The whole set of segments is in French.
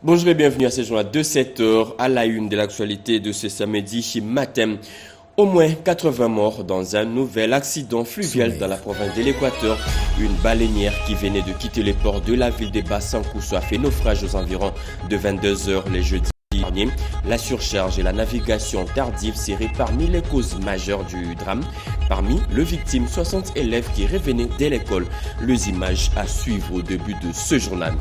Bonjour et bienvenue à ce journal de 7 heures à la une de l'actualité de ce samedi matin. Au moins 80 morts dans un nouvel accident fluvial dans la province de l'Équateur. Une baleinière qui venait de quitter les ports de la ville de Bassankousso a fait naufrage aux environs de 22 heures les jeudis derniers. La surcharge et la navigation tardive seraient parmi les causes majeures du drame. Parmi les victimes, 60 élèves qui revenaient de l'école. Les images à suivre au début de ce journal.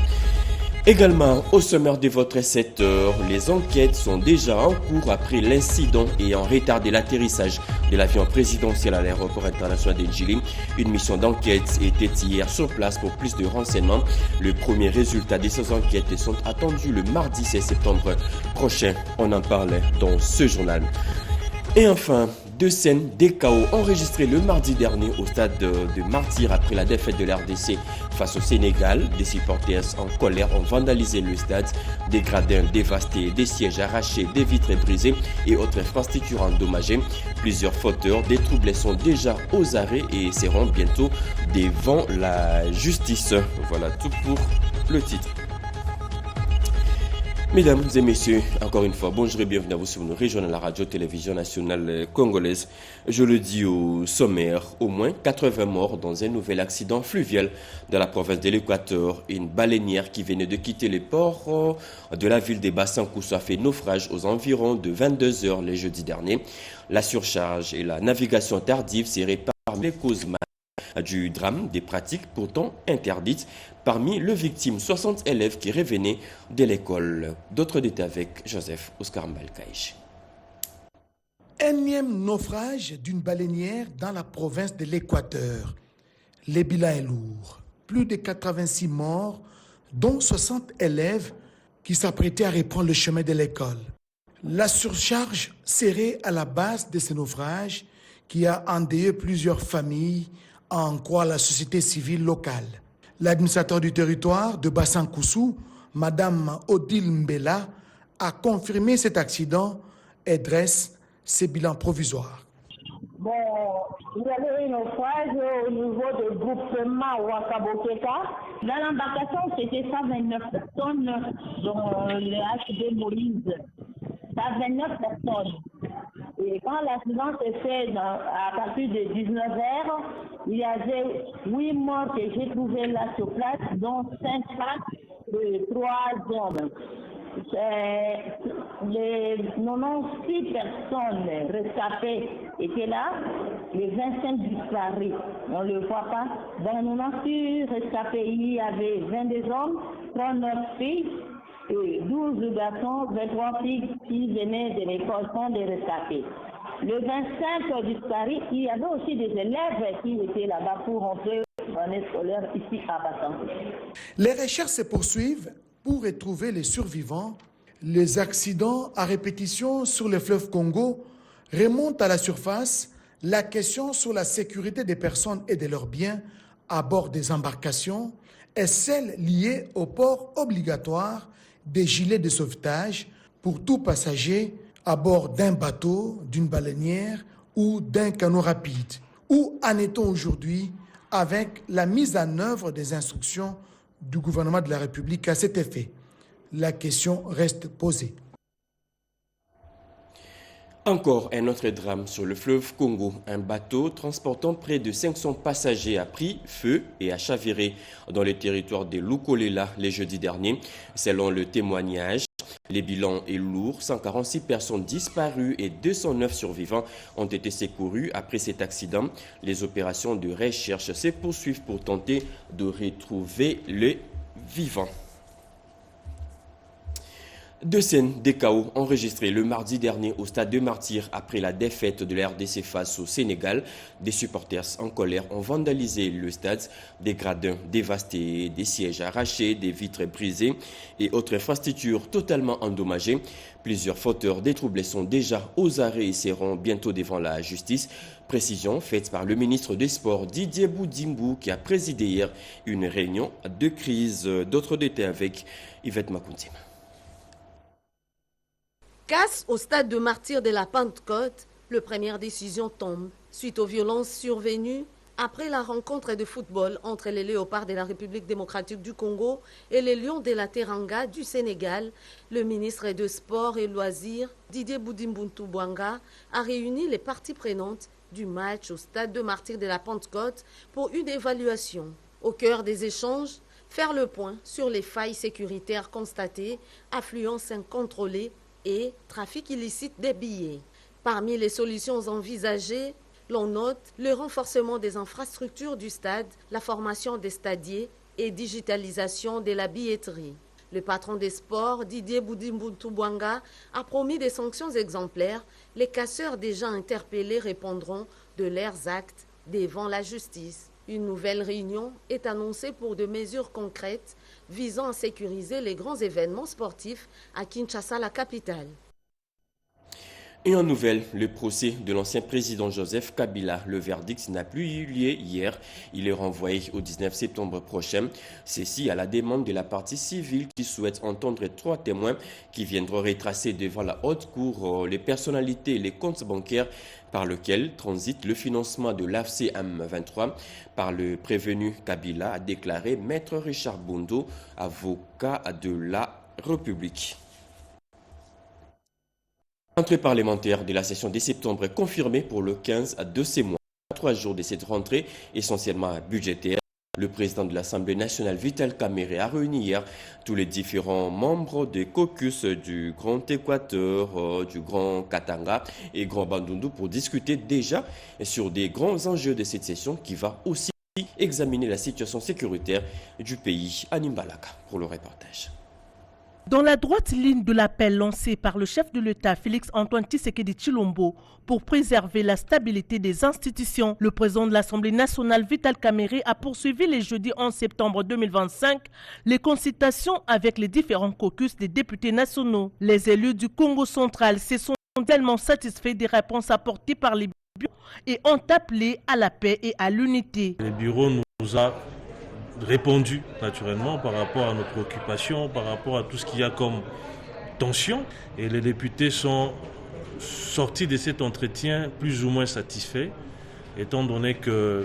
Également, au sommaire de votre 7 heures, les enquêtes sont déjà en cours après l'incident ayant retardé l'atterrissage de l'avion présidentiel à l'aéroport international de Djili. Une mission d'enquête était hier sur place pour plus de renseignements. Le premier résultat de ces enquêtes sont attendus le mardi 16 septembre prochain. On en parlait dans ce journal. Et enfin, deux scènes des chaos enregistrées le mardi dernier au stade de Martyrs après la défaite de l'RDC face au Sénégal. Des supporters en colère ont vandalisé le stade, des gradins dévastés, des sièges arrachés, des vitres brisées et autres infrastructures endommagées. Plusieurs fauteurs des troubles sont déjà aux arrêts et seront bientôt devant la justice. Voilà tout pour le titre. Mesdames et messieurs, encore une fois, bonjour et bienvenue à vous sur nos régions de la radio-télévision nationale congolaise. Je le dis au sommaire, au moins 80 morts dans un nouvel accident fluvial dans la province de l'Équateur. Une baleinière qui venait de quitter les ports de la ville de Bassankousso a fait naufrage aux environs de 22 heures les jeudis derniers. La surcharge et la navigation tardive seraient parmi les causes du drame, des pratiques pourtant interdites. Parmi les victimes, 60 élèves qui revenaient de l'école. D'autres détails avec Joseph Oscar Mbalkaïch. Énième naufrage d'une baleinière dans la province de l'Équateur. Le bilan est lourd. Plus de 86 morts, dont 60 élèves qui s'apprêtaient à reprendre le chemin de l'école. La surcharge serait à la base de ce naufrage qui a endeuillé plusieurs familles, en croit la société civile locale. L'administrateur du territoire de Bassankousso, Madame Odile Mbela, a confirmé cet accident et dresse ses bilans provisoires. Bon, il y avait une naufrage au niveau du groupement Wakabokeka. Dans l'embarcation, c'était 129 personnes, dont le HD Moïse. 129 personnes. Et quand l'accident s'est fait à partir de 19h, il y avait 8 morts que j'ai trouvés là sur place, dont 5 femmes et 3 hommes. Les 96 personnes rescapées étaient là, les 25 disparus, on ne le voit pas. Dans les 96 rescapés, il y avait 22 hommes, 39 filles, et 12 garçons, 23 filles qui venaient de l'école sans des rescapés. Le 25 disparus, il y avait aussi des élèves qui étaient là-bas pour rentrer l'année scolaire ici à Bassankousso. Les recherches se poursuivent pour retrouver les survivants. Les accidents à répétition sur le fleuve Congo remontent à la surface. La question sur la sécurité des personnes et de leurs biens à bord des embarcations est celle liée au port obligatoire des gilets de sauvetage pour tout passager à bord d'un bateau, d'une baleinière ou d'un canot rapide. Où en est-on aujourd'hui avec la mise en œuvre des instructions du gouvernement de la République à cet effet? La question reste posée. Encore un autre drame sur le fleuve Congo. Un bateau transportant près de 500 passagers a pris feu et a chaviré dans le territoire de Lukolela les jeudis derniers. Selon le témoignage, les bilans est lourd. 146 personnes disparues et 209 survivants ont été secourus après cet accident. Les opérations de recherche se poursuivent pour tenter de retrouver les vivants. Deux scènes des chaos enregistrées le mardi dernier au stade de Martyrs après la défaite de la RDC face au Sénégal. Des supporters en colère ont vandalisé le stade, des gradins dévastés, des sièges arrachés, des vitres brisées et autres infrastructures totalement endommagées. Plusieurs fauteurs des troubles sont déjà aux arrêts et seront bientôt devant la justice. Précision faite par le ministre des Sports Didier Boudimbu qui a présidé hier une réunion de crise. D'autres détails avec Yvette Makountima. Casse au stade de Martyrs de la Pentecôte, la première décision tombe suite aux violences survenues Après la rencontre de football entre les Léopards de la République démocratique du Congo et les Lions de la Teranga du Sénégal, le ministre des Sports et Loisirs, Didier Boudimbuntu Bouanga, a réuni les parties prenantes du match au stade de Martyrs de la Pentecôte pour une évaluation. Au cœur des échanges, faire le point sur les failles sécuritaires constatées, affluence incontrôlée et trafic illicite des billets. Parmi les solutions envisagées, l'on note le renforcement des infrastructures du stade, la formation des stadiers et digitalisation de la billetterie. Le patron des sports, Didier Boudimbuntu Bouanga, a promis des sanctions exemplaires. Les casseurs déjà interpellés répondront de leurs actes devant la justice. Une nouvelle réunion est annoncée pour des mesures concrètes visant à sécuriser les grands événements sportifs à Kinshasa, la capitale. Et en nouvelle, le procès de l'ancien président Joseph Kabila, le verdict n'a plus eu lieu hier. Il est renvoyé au 19 septembre prochain. Ceci à la demande de la partie civile qui souhaite entendre 3 témoins qui viendront retracer devant la haute cour les personnalités et les comptes bancaires par lesquels transite le financement de l'AFC M23 par le prévenu Kabila, a déclaré Maître Richard Bondo, avocat de la République. Rentrée parlementaire de la session de septembre est confirmée pour le 15 à 2 ces mois. 3 jours de cette rentrée essentiellement budgétaire. Le président de l'Assemblée nationale, Vital Kamerhe, a réuni hier tous les différents membres des caucus du Grand Équateur, du Grand Katanga et Grand Bandundu pour discuter déjà sur des grands enjeux de cette session qui va aussi examiner la situation sécuritaire du pays. Animbalaka pour le reportage. Dans la droite ligne de l'appel lancé par le chef de l'État, Félix-Antoine Tshisekedi Tshilombo, pour préserver la stabilité des institutions, le président de l'Assemblée nationale, Vital Kamerhe, a poursuivi les jeudis 11 septembre 2025 les consultations avec les différents caucus des députés nationaux. Les élus du Congo central se sont tellement satisfaits des réponses apportées par les bureaux et ont appelé à la paix et à l'unité. Le bureau nous a répondu naturellement par rapport à nos préoccupations, par rapport à tout ce qu'il y a comme tension. Et les députés sont sortis de cet entretien plus ou moins satisfaits, étant donné qu'il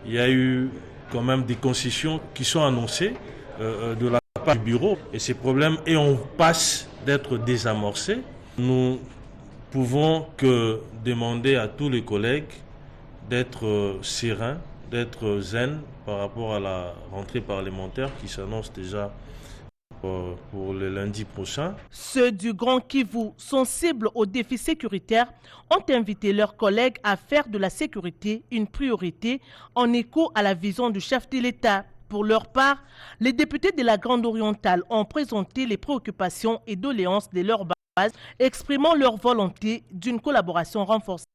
y a eu quand même des concessions qui sont annoncées de la part du bureau. Et ces problèmes, et on passe d'être désamorcés. Nous pouvons que demander à tous les collègues d'être sereins, d'être zen par rapport à la rentrée parlementaire qui s'annonce déjà pour le lundi prochain. Ceux du Grand Kivu, sensibles aux défis sécuritaires, ont invité leurs collègues à faire de la sécurité une priorité en écho à la vision du chef de l'État. Pour leur part, les députés de la Grande Orientale ont présenté les préoccupations et doléances de leur base, exprimant leur volonté d'une collaboration renforcée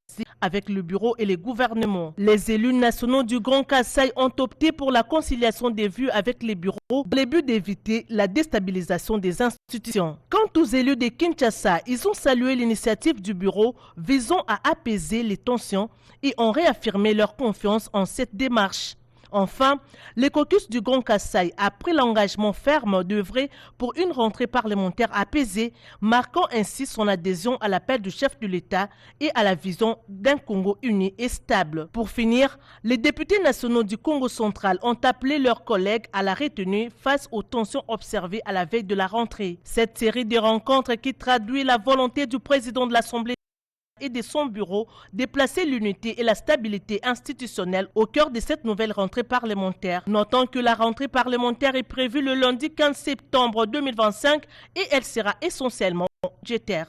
avec le bureau et les gouvernements. Les élus nationaux du Grand Kasaï ont opté pour la conciliation des vues avec les bureaux dans le but d'éviter la déstabilisation des institutions. Quant aux élus de Kinshasa, ils ont salué l'initiative du bureau visant à apaiser les tensions et ont réaffirmé leur confiance en cette démarche. Enfin, le caucus du Grand Kasaï a pris l'engagement ferme d'œuvrer pour une rentrée parlementaire apaisée, marquant ainsi son adhésion à l'appel du chef de l'État et à la vision d'un Congo uni et stable. Pour finir, les députés nationaux du Congo central ont appelé leurs collègues à la retenue face aux tensions observées à la veille de la rentrée. Cette série de rencontres qui traduit la volonté du président de l'Assemblée et de son bureau de placer l'unité et la stabilité institutionnelle au cœur de cette nouvelle rentrée parlementaire. Notons que la rentrée parlementaire est prévue le lundi 15 septembre 2025 et elle sera essentiellement budgétaire.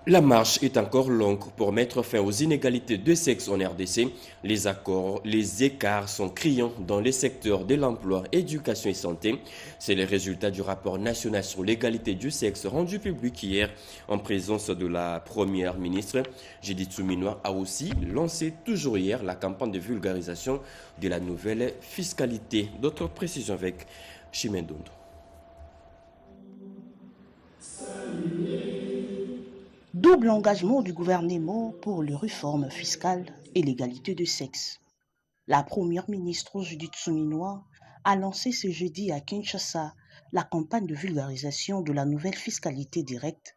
La marche est encore longue pour mettre fin aux inégalités de sexe en RDC. Les écarts sont criants dans les secteurs de l'emploi, éducation et santé. C'est le résultat du rapport national sur l'égalité du sexe rendu public hier en présence de la première ministre. Judith Suminwa a aussi lancé toujours hier la campagne de vulgarisation de la nouvelle fiscalité. D'autres précisions avec Chimendondo. Double engagement du gouvernement pour les réformes fiscales et l'égalité de sexe. La première ministre Judith Suminwa a lancé ce jeudi à Kinshasa la campagne de vulgarisation de la nouvelle fiscalité directe,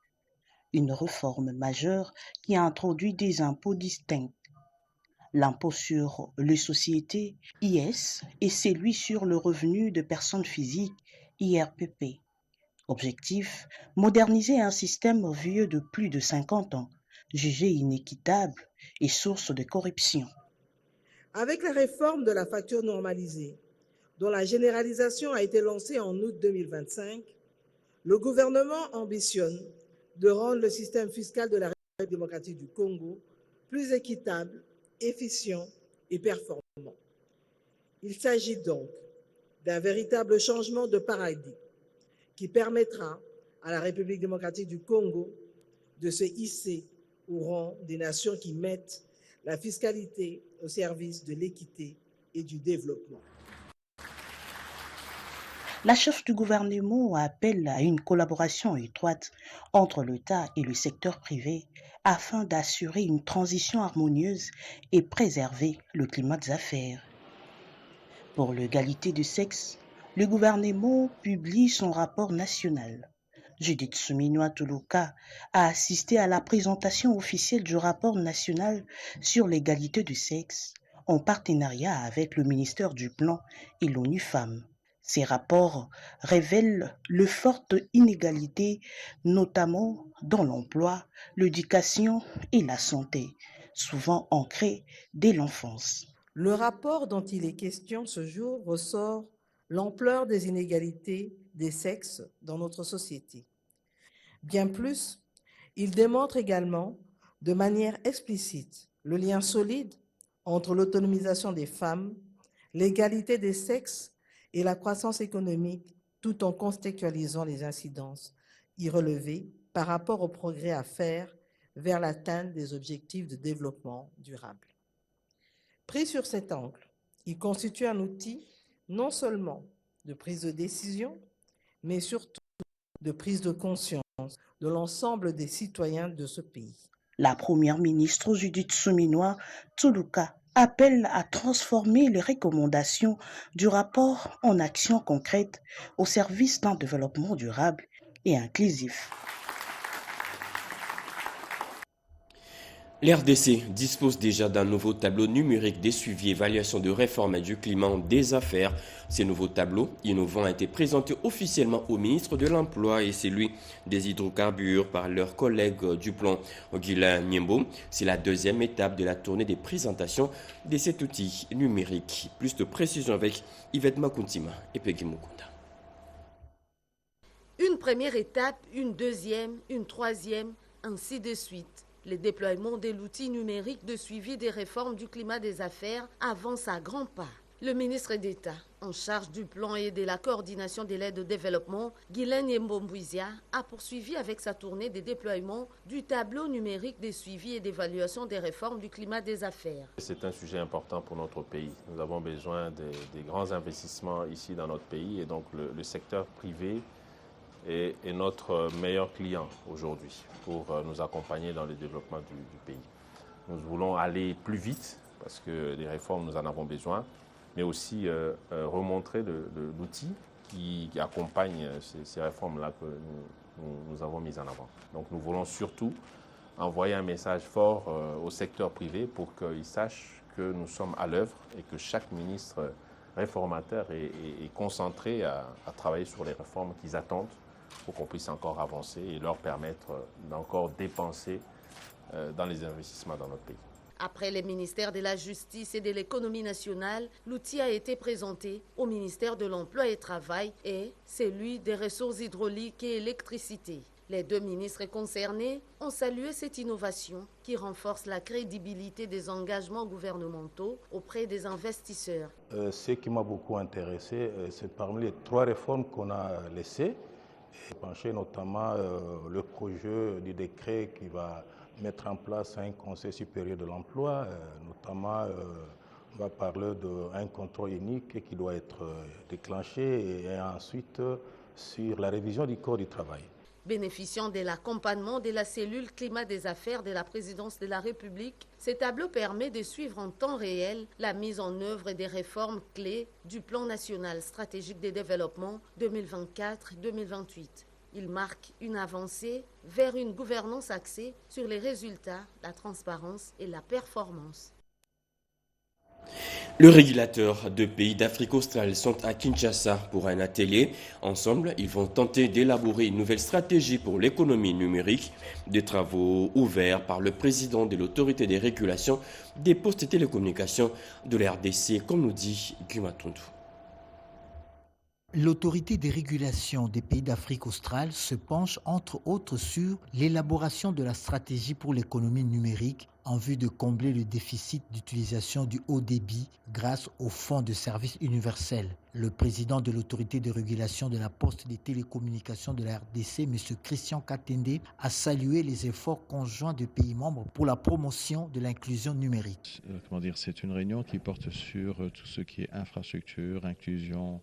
une réforme majeure qui a introduit des impôts distincts. L'impôt sur les sociétés, IS, et celui sur le revenu de personnes physiques, IRPP. Objectif, moderniser un système vieux de plus de 50 ans, jugé inéquitable et source de corruption. Avec la réforme de la facture normalisée, dont la généralisation a été lancée en août 2025, le gouvernement ambitionne de rendre le système fiscal de la République démocratique du Congo plus équitable, efficient et performant. Il s'agit donc d'un véritable changement de paradigme qui permettra à la République démocratique du Congo de se hisser au rang des nations qui mettent la fiscalité au service de l'équité et du développement. La chef du gouvernement appelle à une collaboration étroite entre l'État et le secteur privé afin d'assurer une transition harmonieuse et préserver le climat des affaires. Pour l'égalité de sexe, le gouvernement publie son rapport national. Judith Suminwa-Tuluka a assisté à la présentation officielle du rapport national sur l'égalité du sexe en partenariat avec le ministère du Plan et l'ONU Femmes. Ces rapports révèlent de fortes inégalités, notamment dans l'emploi, l'éducation et la santé, souvent ancrées dès l'enfance. Le rapport dont il est question ce jour ressort l'ampleur des inégalités des sexes dans notre société. Bien plus, il démontre également de manière explicite le lien solide entre l'autonomisation des femmes, l'égalité des sexes et la croissance économique, tout en contextualisant les incidences y relevées par rapport au progrès à faire vers l'atteinte des objectifs de développement durable. Pris sur cet angle, il constitue un outil non seulement de prise de décision, mais surtout de prise de conscience de l'ensemble des citoyens de ce pays. La première ministre Judith Suminwa-Tuluka appelle à transformer les recommandations du rapport en actions concrètes au service d'un développement durable et inclusif. L'RDC dispose déjà d'un nouveau tableau numérique des suivis et évaluation de réforme et du climat des affaires. Ces nouveaux tableaux innovants ont été présentés officiellement au ministre de l'Emploi et celui des hydrocarbures par leurs collègues du plan Guylain Nyembo. C'est la deuxième étape de la tournée des présentations de cet outil numérique. Plus de précisions avec Yvette Makuntima et Peggy Mukunda. Une première étape, une deuxième, une troisième, ainsi de suite. Le déploiement de l'outil numérique de suivi des réformes du climat des affaires avance à grands pas. Le ministre d'État en charge du plan et de la coordination de l'aide au développement, Guylain Nyembo, a poursuivi avec sa tournée de déploiement du tableau numérique de suivi et d'évaluation des réformes du climat des affaires. C'est un sujet important pour notre pays. Nous avons besoin des grands investissements ici dans notre pays et donc le secteur privé est notre meilleur client aujourd'hui pour nous accompagner dans le développement du pays. Nous voulons aller plus vite parce que des réformes, nous en avons besoin, mais aussi remontrer l'outil qui accompagne ces réformes-là que nous avons mises en avant. Donc nous voulons surtout envoyer un message fort au secteur privé pour qu'il sache que nous sommes à l'œuvre et que chaque ministre réformateur est concentré à travailler sur les réformes qu'ils attendent pour qu'on puisse encore avancer et leur permettre d'encore dépenser dans les investissements dans notre pays. Après les ministères de la Justice et de l'Économie nationale, l'outil a été présenté au ministère de l'Emploi et du Travail et celui des Ressources hydrauliques et électricité. Les deux ministres concernés ont salué cette innovation qui renforce la crédibilité des engagements gouvernementaux auprès des investisseurs. Ce qui m'a beaucoup intéressé, c'est parmi les 3 réformes qu'on a laissées, pencher notamment le projet du décret qui va mettre en place un conseil supérieur de l'emploi, notamment on va parler d'un contrôle unique qui doit être déclenché et ensuite sur la révision du Code du travail. Bénéficiant de l'accompagnement de la cellule climat des affaires de la présidence de la République, ce tableau permet de suivre en temps réel la mise en œuvre des réformes clés du plan national stratégique de développement 2024-2028. Il marque une avancée vers une gouvernance axée sur les résultats, la transparence et la performance. Le régulateur de pays d'Afrique australe sont à Kinshasa pour un atelier. Ensemble, ils vont tenter d'élaborer une nouvelle stratégie pour l'économie numérique. Des travaux ouverts par le président de l'autorité des régulations des postes et télécommunications de la RDC, comme nous dit Guma Tundu. L'autorité des régulations des pays d'Afrique australe se penche entre autres sur l'élaboration de la stratégie pour l'économie numérique en vue de combler le déficit d'utilisation du haut débit grâce au Fonds de services universels. Le président de l'autorité de régulation de la poste et des télécommunications de la RDC, M. Christian Katende, a salué les efforts conjoints des pays membres pour la promotion de l'inclusion numérique. C'est une réunion qui porte sur tout ce qui est infrastructure, inclusion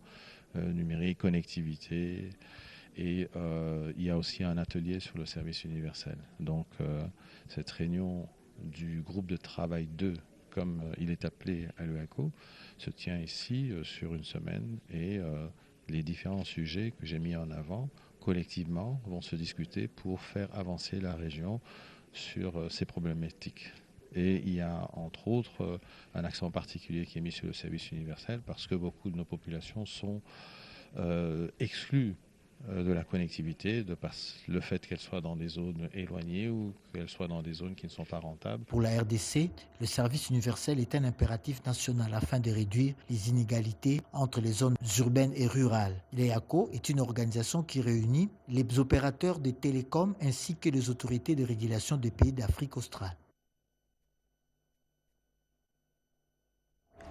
numérique, connectivité, et il y a aussi un atelier sur le service universel. Donc cette réunion du groupe de travail 2, comme il est appelé à l'EACO, se tient ici sur une semaine, et les différents sujets que j'ai mis en avant collectivement vont se discuter pour faire avancer la région sur ces problématiques. Et il y a entre autres un accent particulier qui est mis sur le service universel parce que beaucoup de nos populations sont exclues de la connectivité, de par le fait qu'elles soient dans des zones éloignées ou qu'elles soient dans des zones qui ne sont pas rentables. Pour la RDC, le service universel est un impératif national afin de réduire les inégalités entre les zones urbaines et rurales. L'EACO est une organisation qui réunit les opérateurs de télécoms ainsi que les autorités de régulation des pays d'Afrique australe.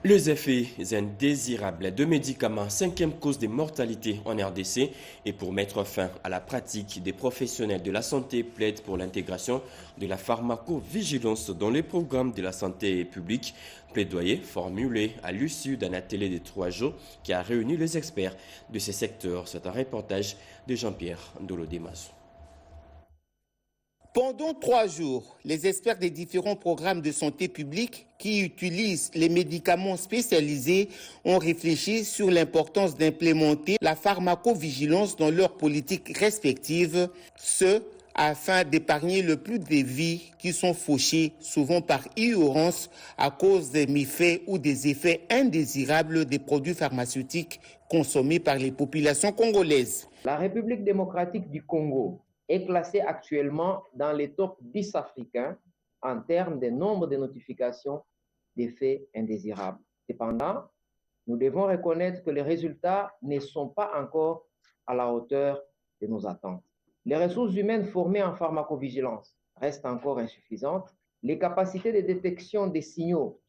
Les effets indésirables de médicaments, 5e cause de mortalité en RDC. Et pour mettre fin à la pratique, des professionnels de la santé plaident pour l'intégration de la pharmacovigilance dans les programmes de la santé publique. Plaidoyer formulé à l'issue d'un atelier de 3 jours qui a réuni les experts de ces secteurs. C'est un reportage de Jean-Pierre Dolodemazo. Pendant 3 jours, les experts des différents programmes de santé publique qui utilisent les médicaments spécialisés ont réfléchi sur l'importance d'implémenter la pharmacovigilance dans leurs politiques respectives, ce afin d'épargner le plus des vies qui sont fauchées, souvent par ignorance, à cause des méfaits ou des effets indésirables des produits pharmaceutiques consommés par les populations congolaises. La République démocratique du Congo est classée actuellement dans les top 10 africains en termes de nombre de notifications d'effets indésirables. Cependant, nous devons reconnaître que les résultats ne sont pas encore à la hauteur de nos attentes. Les ressources humaines formées en pharmacovigilance restent encore insuffisantes, les capacités de détection des signaux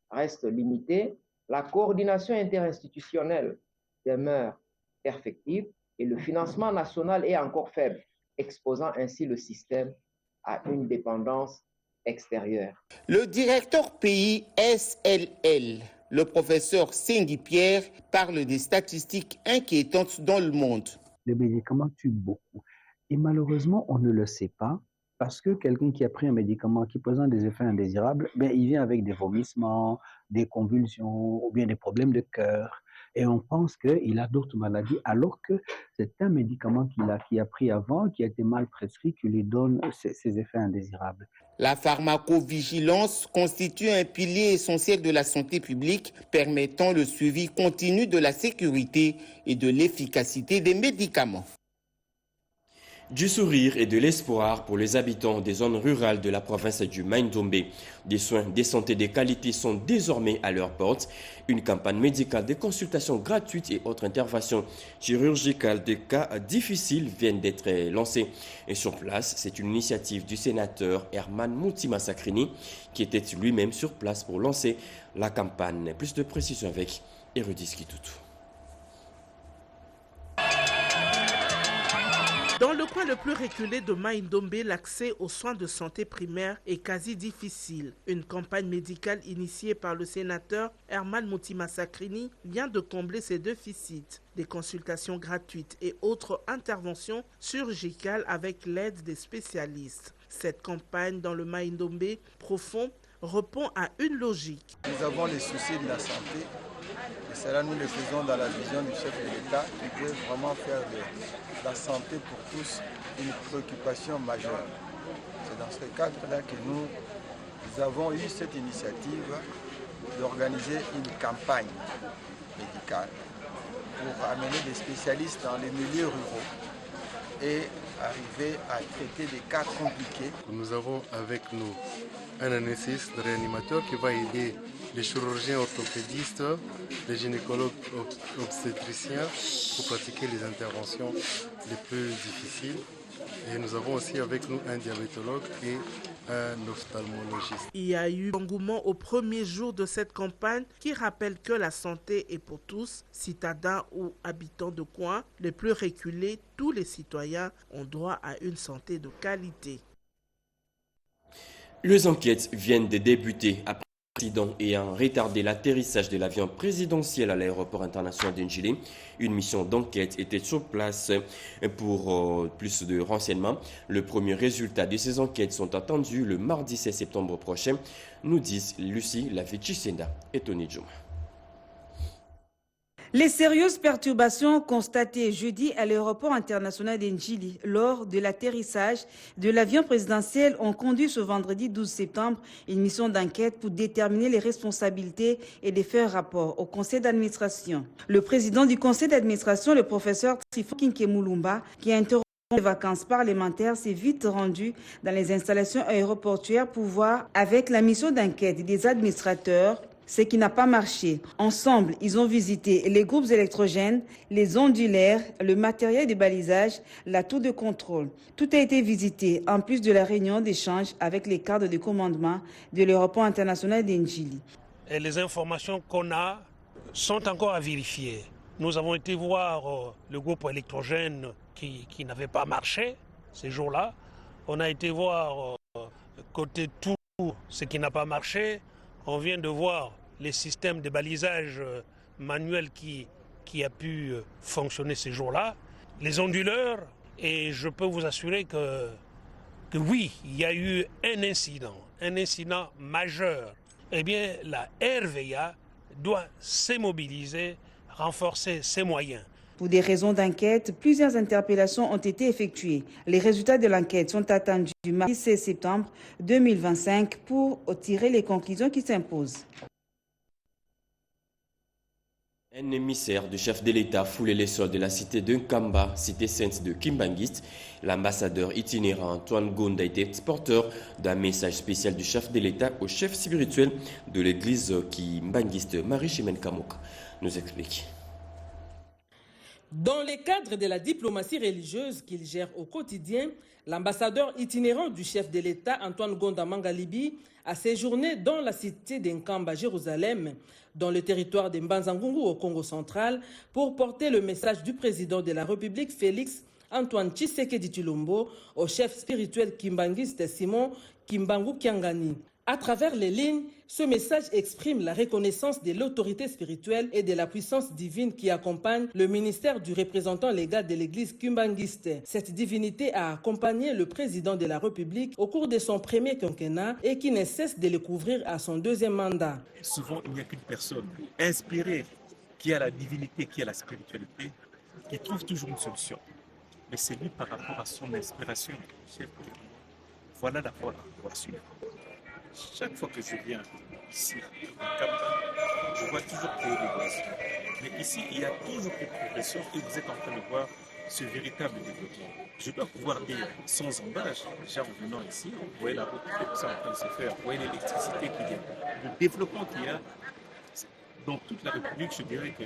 restent limitées, la coordination interinstitutionnelle demeure perfectible et le financement national est encore faible, exposant ainsi le système à une dépendance extérieure. Le directeur pays SLL, le professeur Sengui Pierre, parle des statistiques inquiétantes dans le monde. Les médicaments tuent beaucoup. Et malheureusement, on ne le sait pas parce que quelqu'un qui a pris un médicament qui présente des effets indésirables, il vient avec des vomissements, des convulsions ou bien des problèmes de cœur. Et on pense qu'il a d'autres maladies, alors que c'est un médicament qu'il a pris avant, qui a été mal prescrit, qui lui donne ces effets indésirables. La pharmacovigilance constitue un pilier essentiel de la santé publique, permettant le suivi continu de la sécurité et de l'efficacité des médicaments. Du sourire et de l'espoir pour les habitants des zones rurales de la province du Maïndombe. Des soins de santé de qualité sont désormais à leur porte. Une campagne médicale de consultations gratuites et autres interventions chirurgicales de cas difficiles viennent d'être lancées. Et sur place, c'est une initiative du sénateur Herman Moutima Sakrini qui était lui-même sur place pour lancer la campagne. Plus de précisions avec Érudis Kitutu. Dans le coin le plus reculé de Maïndombe, l'accès aux soins de santé primaire est quasi difficile. Une campagne médicale initiée par le sénateur Herman Moutima Sakrini vient de combler ces déficits. Des consultations gratuites et autres interventions chirurgicales avec l'aide des spécialistes. Cette campagne dans le Maïndombe profond répond à une logique. Nous avons les soucis de la santé Et cela, nous le faisons dans la vision du chef de l'État qui veut vraiment faire de la santé pour tous une préoccupation majeure. C'est dans ce cadre-là que nous avons eu cette initiative d'organiser une campagne médicale pour amener des spécialistes dans les milieux ruraux et arriver à traiter des cas compliqués. Nous avons avec nous un anesthésiste, le réanimateur qui va aider les chirurgiens orthopédistes, les gynécologues obstétriciens pour pratiquer les interventions les plus difficiles. Et nous avons aussi avec nous un diabétologue et un ophtalmologiste. Il y a eu engouement au premier jour de cette campagne qui rappelle que la santé est pour tous, citadins ou habitants de coin. Les plus reculés, tous les citoyens ont droit à une santé de qualité. Les enquêtes viennent de débuter après l'accident ayant retardé l'atterrissage de l'avion présidentiel à l'aéroport international d'Ndjili. Une mission d'enquête était sur place pour plus de renseignements. Le premier résultat de ces enquêtes sont attendus le mardi 16 septembre prochain, nous disent Lucie Lavichi-Senda et Tony Djouma. Les sérieuses perturbations constatées jeudi à l'aéroport international d'Ndjili lors de l'atterrissage de l'avion présidentiel ont conduit ce vendredi 12 septembre une mission d'enquête pour déterminer les responsabilités et de faire rapport au conseil d'administration. Le président du conseil d'administration, le professeur Trifon Kinkemulumba, qui a interrompu les vacances parlementaires, s'est vite rendu dans les installations aéroportuaires pour voir avec la mission d'enquête des administrateurs ce qui n'a pas marché. Ensemble, ils ont visité les groupes électrogènes, les ondulaires, le matériel de balisage, la tour de contrôle. Tout a été visité, en plus de la réunion d'échange avec les cadres de commandement de l'aéroport international d'Ndjili. Et les informations qu'on a sont encore à vérifier. Nous avons été voir le groupe électrogène qui n'avait pas marché ces jours-là. On a été voir côté tout ce qui n'a pas marché. On vient de voir les systèmes de balisage manuel qui a pu fonctionner ces jours-là, les onduleurs, et je peux vous assurer que oui, il y a eu un incident majeur. Eh bien, la RVA doit se mobiliser, renforcer ses moyens. Pour des raisons d'enquête, plusieurs interpellations ont été effectuées. Les résultats de l'enquête sont attendus du mardi 16 septembre 2025 pour tirer les conclusions qui s'imposent. Un émissaire du chef de l'État foulait les sols de la cité de Nkamba, cité sainte de Kimbangiste. L'ambassadeur itinérant Antoine Gonda était porteur d'un message spécial du chef de l'État au chef spirituel de l'église Kimbangiste, Marie-Chimène Kamoka, nous explique. Dans le cadre de la diplomatie religieuse qu'il gère au quotidien, l'ambassadeur itinérant du chef de l'État, Antoine Gonda Mangalibi, a séjourné dans la cité d'Nkamba, Jérusalem, dans le territoire de Mbanzangungu au Congo central, pour porter le message du président de la République, Félix Antoine Tshisekedi Tshilombo, au chef spirituel kimbangiste Simon Kimbangu Kiangani. À travers les lignes, ce message exprime la reconnaissance de l'autorité spirituelle et de la puissance divine qui accompagne le ministère du représentant légal de l'église kimbangiste. Cette divinité a accompagné le président de la République au cours de son premier quinquennat et qui ne cesse de le couvrir à son deuxième mandat. Souvent, il n'y a qu'une personne inspirée qui a la divinité, qui a la spiritualité, qui trouve toujours une solution. Mais c'est lui par rapport à son inspiration. Voilà la voie à suivre. Chaque fois que je viens ici, à Kamba, je vois toujours qu'il y a des progressions. Mais ici, il y a toujours des progressions et vous êtes en train de voir ce véritable développement. Je dois pouvoir dire sans embâche, déjà en venant ici, vous voyez la route qui est en train de se faire, vous voyez l'électricité qui vient. Le développement qu'il y a dans toute la République, je dirais que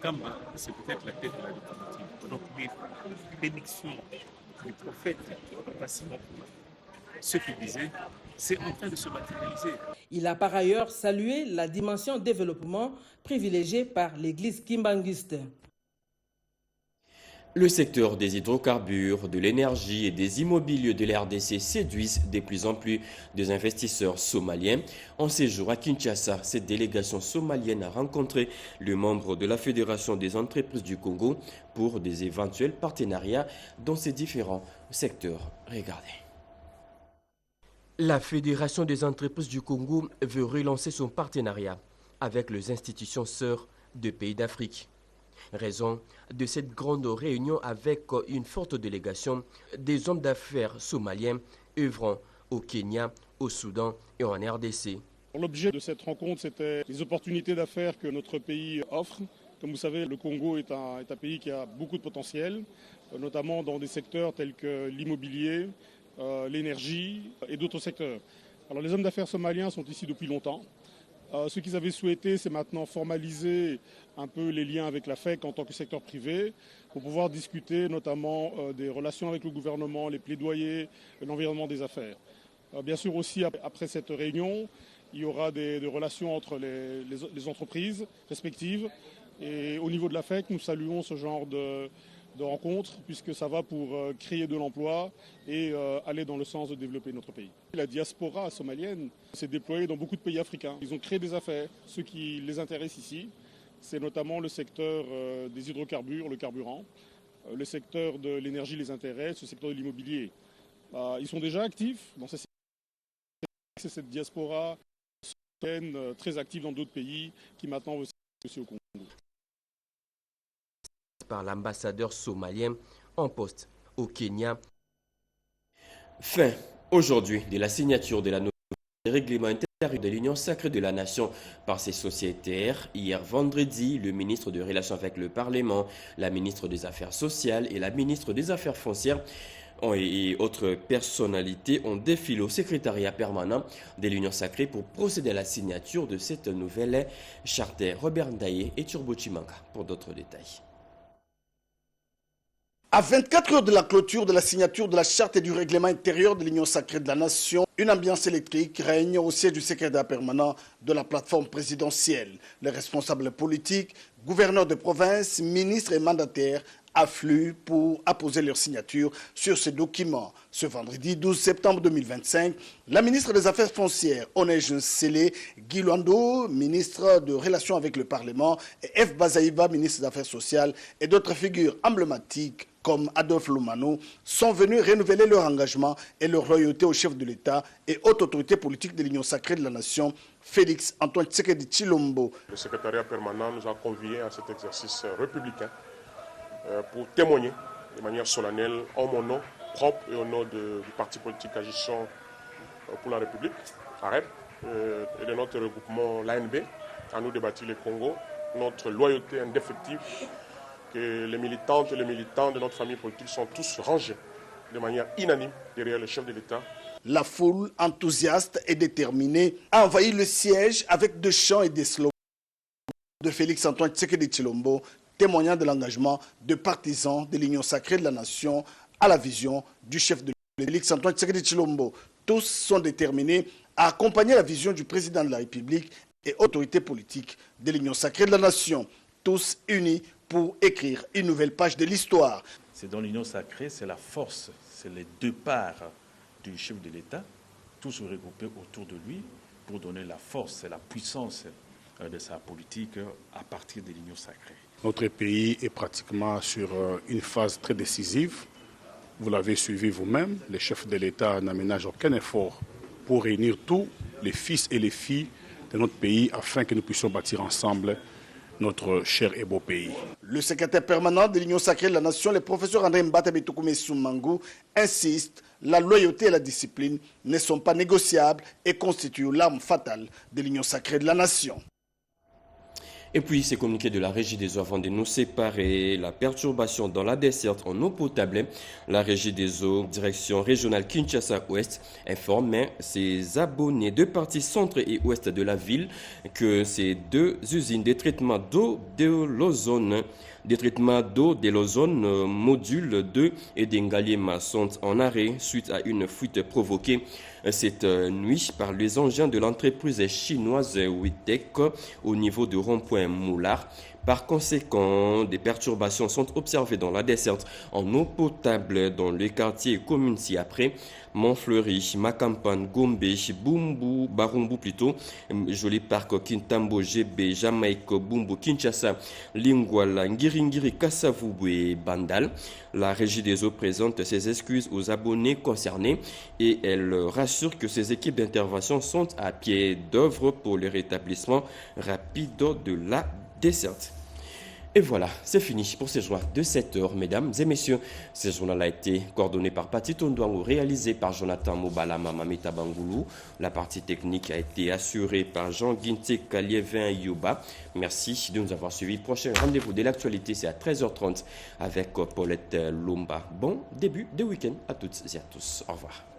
Kamba, c'est peut-être la tête de la locomotive. Donc les bénédictions du prophète, pas si bon, ce qu'il disait, c'est en train de se matérialiser. Il a par ailleurs salué la dimension développement privilégiée par l'église kimbangiste. Le secteur des hydrocarbures, de l'énergie et des immobiliers de l'RDC séduisent de plus en plus des investisseurs somaliens. En séjour à Kinshasa, cette délégation somalienne a rencontré le membre de la Fédération des entreprises du Congo pour des éventuels partenariats dans ces différents secteurs. Regardez. La Fédération des entreprises du Congo veut relancer son partenariat avec les institutions sœurs deux pays d'Afrique. Raison de cette grande réunion avec une forte délégation des hommes d'affaires somaliens œuvrant au Kenya, au Soudan et en RDC. L'objet de cette rencontre, c'était les opportunités d'affaires que notre pays offre. Comme vous savez, le Congo est un pays qui a beaucoup de potentiel, notamment dans des secteurs tels que l'immobilier, l'énergie et d'autres secteurs. Alors les hommes d'affaires somaliens sont ici depuis longtemps. Ce qu'ils avaient souhaité, c'est maintenant formaliser un peu les liens avec la FEC en tant que secteur privé pour pouvoir discuter notamment des relations avec le gouvernement, les plaidoyers, l'environnement des affaires. Bien sûr aussi, après cette réunion, il y aura des relations entre les entreprises respectives. Et au niveau de la FEC, nous saluons ce genre de rencontres puisque ça va pour créer de l'emploi et aller dans le sens de développer notre pays. La diaspora somalienne s'est déployée dans beaucoup de pays africains. Ils ont créé des affaires. Ce qui les intéresse ici, c'est notamment le secteur des hydrocarbures, le carburant. Le secteur de l'énergie les intéresse, le secteur de l'immobilier. Ils sont déjà actifs dans ces secteurs. C'est cette diaspora très active dans d'autres pays qui maintenant veut aussi au Congo. Par l'ambassadeur somalien en poste au Kenya. Fin aujourd'hui de la signature de la nouvelle règlement intérieur de l'Union sacrée de la Nation par ses sociétaires. Hier vendredi, le ministre de Relations avec le Parlement, la ministre des Affaires sociales et la ministre des Affaires foncières et autres personnalités ont défilé au secrétariat permanent de l'Union sacrée pour procéder à la signature de cette nouvelle charte. Robert Ndaye et Turbo Chimanga pour d'autres détails. À 24 heures de la clôture de la signature de la charte et du règlement intérieur de l'Union sacrée de la Nation, une ambiance électrique règne au siège du secrétaire permanent de la plateforme présidentielle. Les responsables politiques, gouverneurs de province, ministres et mandataires affluent pour apposer leur signature sur ce document. Ce vendredi 12 septembre 2025, la ministre des Affaires foncières, Onej Nsele Guilando, ministre de Relations avec le Parlement, et F. Bazaïba, ministre des Affaires sociales, et d'autres figures emblématiques comme Adolphe Lomano, sont venus renouveler leur engagement et leur loyauté au chef de l'État et haute autorité politique de l'Union sacrée de la Nation, Félix Antoine Tshisekedi Tshilombo. Le secrétariat permanent nous a conviés à cet exercice républicain pour témoigner de manière solennelle en mon nom propre et au nom du parti politique agissant pour la République, AREP, et de notre regroupement l'ANB, à nous de bâtir le Congo, notre loyauté indéfectible, que les militantes et les militants de notre famille politique sont tous rangés de manière unanime derrière le chef de l'État. La foule enthousiaste et déterminée a envahi le siège avec des chants et des slogans de Félix Antoine Tshisekedi Tshilombo, témoignant de l'engagement de partisans de l'Union sacrée de la Nation à la vision du chef de l'État, Félix Antoine Tshisekedi Tshilombo. Tous sont déterminés à accompagner la vision du président de la République et autorité politique de l'Union sacrée de la Nation. Tous unis pour écrire une nouvelle page de l'histoire. C'est dans l'Union sacrée, c'est la force, c'est les deux parts du chef de l'État, tous regroupés autour de lui pour donner la force et la puissance de sa politique à partir de l'Union sacrée. Notre pays est pratiquement sur une phase très décisive. Vous l'avez suivi vous-même, les chefs de l'État n'aménagent aucun effort pour réunir tous les fils et les filles de notre pays afin que nous puissions bâtir ensemble notre cher et beau pays. Le secrétaire permanent de l'Union sacrée de la Nation, le professeur André Mbata Betoukoumé Soumangu, insiste, la loyauté et la discipline ne sont pas négociables et constituent l'arme fatale de l'Union sacrée de la Nation. Et puis, ces communiqués de la Régie des eaux avant de nous séparer, la perturbation dans la desserte en eau potable. La Régie des eaux, direction régionale Kinshasa-Ouest, informe ses abonnés de parties centre et ouest de la ville que ces deux usines de traitement d'eau de l'ozone, module 2 et d'Engaliema sont en arrêt suite à une fuite provoquée cette nuit par les engins de l'entreprise chinoise Witech au niveau du rond-point Moulard. Par conséquent, des perturbations sont observées dans la desserte en eau potable dans le quartier commune ci-après, Montfleury, Makampane, Gombe, Bumbu, Barumbu plutôt, Joli Parc, Kintambo, GB, Jamaïque, Bumbu, Kinshasa, Lingwala, Ngiringiri, Kasavubu et Bandal. La Régie des eaux présente ses excuses aux abonnés concernés et elle rassure que ces équipes d'intervention sont à pied d'œuvre pour le rétablissement rapide de la desserte. Et voilà, c'est fini pour ce journal de 7h, mesdames et messieurs. Ce journal a été coordonné par Pati Tondouango, réalisé par Jonathan Mobalama Mamita Bangoulou. La partie technique a été assurée par Jean Ginté Kalievin Yuba. Merci de nous avoir suivis. Prochain rendez-vous de l'actualité, c'est à 13h30 avec Paulette Lumba. Bon début de week-end à toutes et à tous. Au revoir.